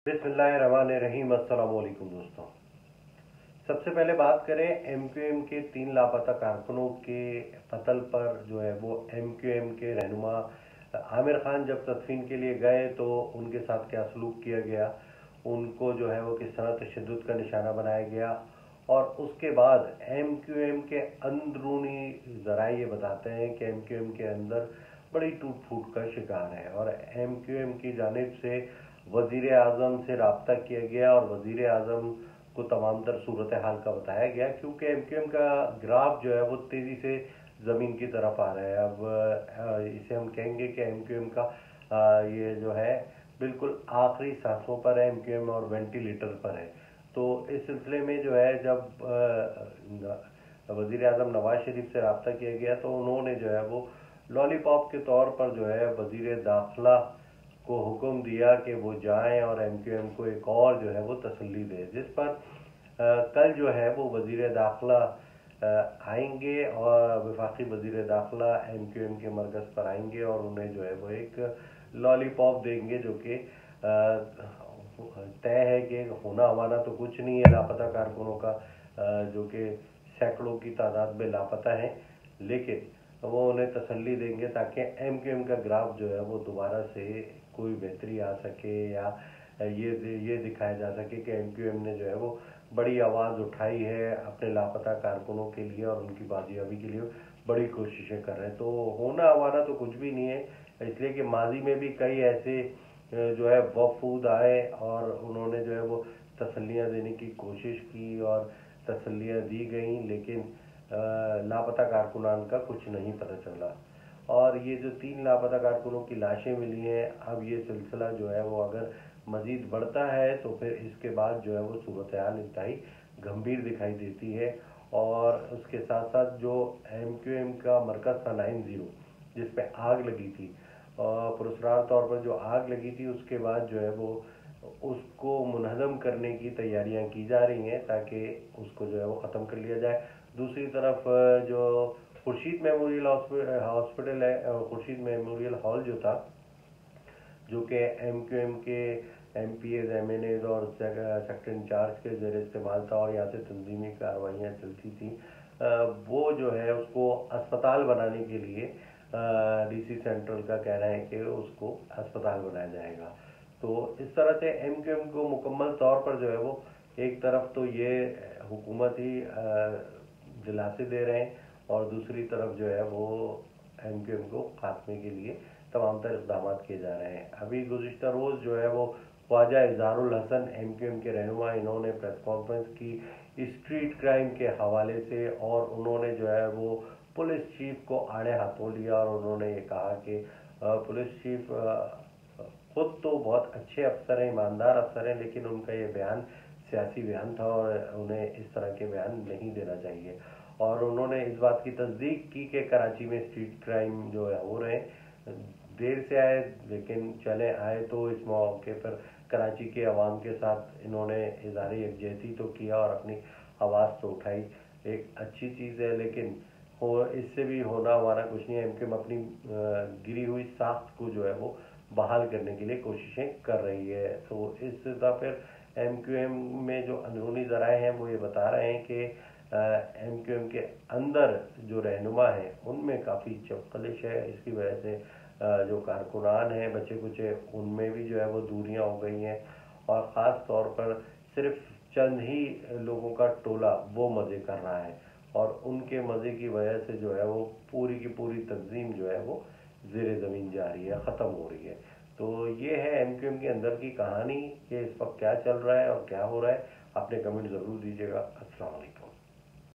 बिस्मिल्लाहिर्रहमानिर्रहीम। अस्सलाम वालेकुम दोस्तों। सबसे पहले बात करें एमक्यूएम के 3 लापता कारकुनों के कत्ल पर। जो है वो एमक्यूएम के रहनुमा आमिर खान जब तदफीन के लिए गए तो उनके साथ क्या सलूक किया गया, उनको जो है वो किस तरह तशद्दुद का निशाना बनाया गया। और उसके बाद एमक्यूएम के अंदरूनी ज़राए ये बताते हैं कि एमक्यूएम के अंदर बड़ी टूट फूट का शिकार है और एमक्यूएम की जानिब से वज़ीर आज़म से रब्ता किया गया और वज़ीर आज़म को तमाम तर सूरत हाल का बताया गया, क्योंकि एमक्यूएम का ग्राफ जो है वो तेज़ी से ज़मीन की तरफ आ रहा है। अब इसे हम कहेंगे कि एमक्यूएम का ये जो है बिल्कुल आखिरी सांसों पर है एमक्यूएम और वेंटिलेटर पर है। तो इस सिलसिले में जो है जब वज़ीर आज़म नवाज शरीफ से रब्ता किया गया तो उन्होंने जो है वो लॉलीपॉप के तौर पर जो है वज़ीर दाखिला को हुक्म दिया कि वो जाएं और एमक्यूएम को एक और जो है वो तसल्ली दे, जिस पर कल जो है वो वज़ीर दाखिला आएंगे और वफाकी वज़ीर दाखिला एमक्यूएम के मरकज़ पर आएंगे और उन्हें जो है वो एक लॉलीपॉप देंगे, जो कि तय है कि होना हवाना तो कुछ नहीं है लापता कारकुनों का, जो कि सैकड़ों की तादाद में लापता हैं, लेकिन वो उन्हें तसल्ली देंगे ताकि एमक्यूएम का ग्राफ जो है वो दोबारा से कोई बेहतरी आ सके या ये दिखाया जा सके कि एमक्यूएम ने जो है वो बड़ी आवाज़ उठाई है अपने लापता कारकुनों के लिए और उनकी बाजियाबी के लिए बड़ी कोशिशें कर रहे हैं। तो होना हवाना तो कुछ भी नहीं है, इसलिए कि माजी में भी कई ऐसे जो है वफूद आए और उन्होंने जो है वो तसल्लियाँ देने की कोशिश की और तसल्लियाँ दी गई, लेकिन लापता कारकुनान का कुछ नहीं पता चला। और ये जो 3 लापता कारकुनों की लाशें मिली हैं, अब ये सिलसिला जो है वो अगर मज़ीद बढ़ता है तो फिर इसके बाद जो है वो सूरत हाल इंतहाई गंभीर दिखाई देती है। और उसके साथ साथ जो एमक्यूएम का मरकज़ था 90 जिस पे आग लगी थी, और पुरस्कार तौर पर जो आग लगी थी उसके बाद जो है वो उसको मुनहदम करने की तैयारियां की जा रही हैं ताकि उसको जो है वो ख़त्म कर लिया जाए। दूसरी तरफ जो खुर्शीद मेमोरियल हॉस्पिटल है, खुर्शीद मेमोरियल हॉल जो था, जो कि एमक्यूएम के एमपीएज एमएनएज और सेक्टर इंचार्ज के ज़ेर इस्तेमाल था और यहाँ से तंजीमी कार्रवाइयाँ चलती थी, वो जो है उसको अस्पताल बनाने के लिए डीसी सेंट्रल का कहना है कि उसको अस्पताल बनाया जाएगा। तो इस तरह से एमक्यूएम को मुकम्मल तौर पर जो है वो एक तरफ तो ये हुकूमत ही दिलासे दे रहे हैं और दूसरी तरफ जो है वो एमक्यूएम को खात्मे के लिए तमाम तर इक़दाम किए जा रहे हैं। अभी गुज़िश्ता रोज़ जो है वो ख्वाजा इज़हारुल हसन एमक्यूएम के रहनुमा, इन्होंने प्रेस कॉन्फ्रेंस की स्ट्रीट क्राइम के हवाले से, और उन्होंने जो है वो पुलिस चीफ को आड़े हाथों लिया और उन्होंने ये कहा कि पुलिस चीफ खुद तो बहुत अच्छे अफसर हैं, ईमानदार अफसर हैं, लेकिन उनका ये बयान सियासी बयान था और उन्हें इस तरह के बयान नहीं देना चाहिए। और उन्होंने इस बात की तस्दीक की कि कराची में स्ट्रीट क्राइम जो है हो रहे हैं, देर से आए लेकिन चले आए, तो इस मौके पर कराची के अवाम के साथ इन्होंने इज़हार यकजहती तो किया और अपनी आवाज़ तो उठाई, एक अच्छी चीज़ है, लेकिन इससे भी होना हमारा कुछ नहीं है। एमक्यूएम अपनी गिरी हुई साख्त को जो है वो बहाल करने के लिए कोशिशें कर रही है। तो इस दफ़े एमक्यूएम में जो अंदरूनी ज़राए हैं वो ये बता रहे हैं कि एमक्यूएम के अंदर जो रहनुमा हैं उनमें काफ़ी चपकलिश है। इसकी वजह से जो कारकुनान हैं बचे कुचे, उनमें भी जो है वो दूरियां हो गई हैं और ख़ास तौर पर सिर्फ चंद ही लोगों का टोला वो मज़े कर रहा है और उनके मज़े की वजह से जो है वो पूरी की पूरी तंजीम जो है वो ज़ेरे ज़मीन जा रही है, ख़त्म हो रही है। तो ये है एमक्यूएम के अंदर की कहानी कि इस वक्त क्या चल रहा है और क्या हो रहा है। अपने कमेंट ज़रूर दीजिएगा। अस्सलाम वालेकुम।